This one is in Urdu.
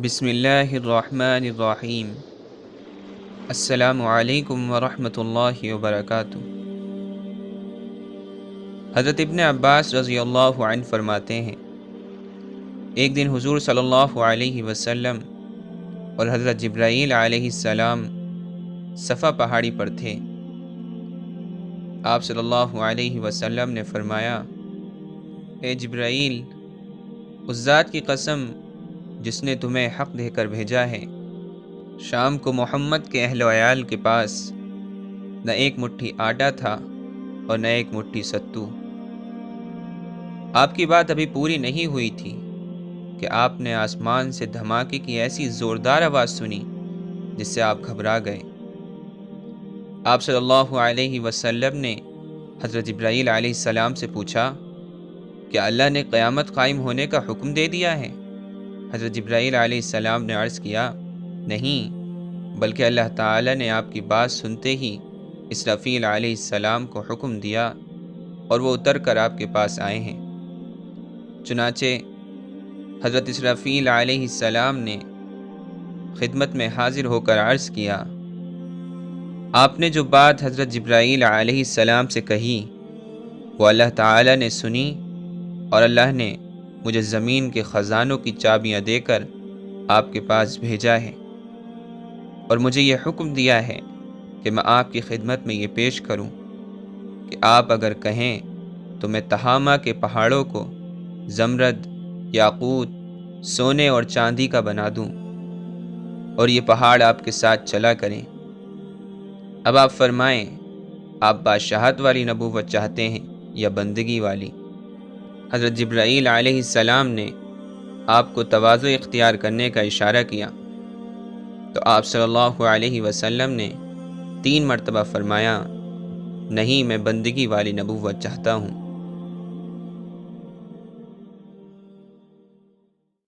بسم اللہ الرحمن الرحیم۔ السلام علیکم ورحمۃ اللہ وبرکاتہ۔ حضرت ابن عباس رضی اللہ عنہ فرماتے ہیں، ایک دن حضور صلی اللہ علیہ وسلم اور حضرت جبرائیل علیہ السلام صفا پہاڑی پر تھے۔ آپ صلی اللہ علیہ وسلم نے فرمایا، اے جبرائیل، اس ذات کی قسم جس نے تمہیں حق دے کر بھیجا ہے، شام کو محمد کے اہل و عیال کے پاس نہ ایک مٹھی آٹا تھا اور نہ ایک مٹھی ستو۔ آپ کی بات ابھی پوری نہیں ہوئی تھی کہ آپ نے آسمان سے دھماکے کی ایسی زوردار آواز سنی جس سے آپ گھبرا گئے۔ آپ صلی اللہ علیہ وسلم نے حضرت جبرائیل علیہ السلام سے پوچھا، کیا اللہ نے قیامت قائم ہونے کا حکم دے دیا ہے؟ حضرت جبرائیل علیہ السلام نے عرض کیا، نہیں، بلکہ اللہ تعالی نے آپ کی بات سنتے ہی اسرافیل علیہ السلام کو حکم دیا اور وہ اتر کر آپ کے پاس آئے ہیں۔ چنانچہ حضرت اسرافیل علیہ السلام نے خدمت میں حاضر ہو کر عرض کیا، آپ نے جو بات حضرت جبرائیل علیہ السلام سے کہی وہ اللہ تعالی نے سنی، اور اللہ نے مجھے زمین کے خزانوں کی چابیاں دے کر آپ کے پاس بھیجا ہے، اور مجھے یہ حکم دیا ہے کہ میں آپ کی خدمت میں یہ پیش کروں کہ آپ اگر کہیں تو میں تہامہ کے پہاڑوں کو زمرد، یاقوت، سونے اور چاندی کا بنا دوں، اور یہ پہاڑ آپ کے ساتھ چلا کریں۔ اب آپ فرمائیں، آپ بادشاہت والی نبوت چاہتے ہیں یا بندگی والی؟ حضرت جبرائیل علیہ السلام نے آپ کو تواضع اختیار کرنے کا اشارہ کیا تو آپ صلی اللہ علیہ وسلم نے 3 مرتبہ فرمایا، نہیں، میں بندگی والی نبوت چاہتا ہوں۔